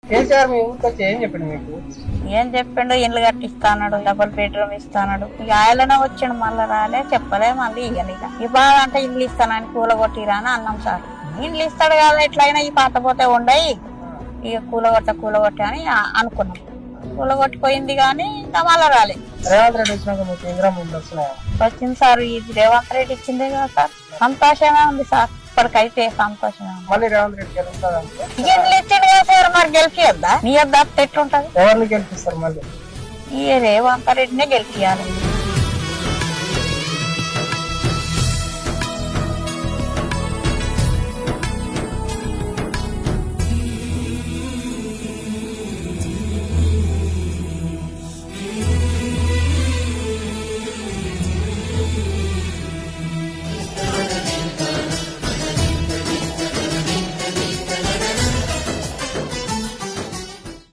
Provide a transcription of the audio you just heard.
కేసీఆర్ మీ ఊరికి వచ్చి ఏం చెప్పిండు మీకు? ఏం చెప్పిండు, ఇండ్లు కట్టిస్తాడు, డబుల్ బెడ్రూమ్ ఇస్తాడు. ఇక ఆయననే వచ్చిండు, మళ్ళీ రాలే, చెప్పలే, మళ్ళీ ఇక ఈ బాగా అంటే ఇండ్లు ఇస్తానని కూలగొట్టిరా అని అన్నాం సార్. ఇండ్లు ఇస్తాడు కదా, ఎట్లయినా ఈ పాత పోతే ఉండయి, ఇక కూలగొట్ట అని అనుకున్నాం. కూలగొట్టిపోయింది కానీ ఇంకా మళ్ళీ రాలే. రేవంత్ రెడ్డి వచ్చినాక మీకు ఇందిరమ్మ ఇండ్లు వస్తున్నాయా? వచ్చింది సార్, ఇది రేవంత్ రెడ్డి ఇచ్చిందే కదా సార్. సంతోషమే ఉంది సార్, ఇప్పటికైతే సంతోషమే ఉంది. మళ్ళీ రేవంత్ రెడ్డి గెలుస్తుందా? ఇండ్లు ఇచ్చిండు కదా సార్, మరి గెలిపియద్దా? నీ వద్ద ఎట్లుంటది? ఎవరిని గెలిపిస్తారు మళ్ళీ? ఈ రేవంత్ రెడ్డినే గెలిపియాలి.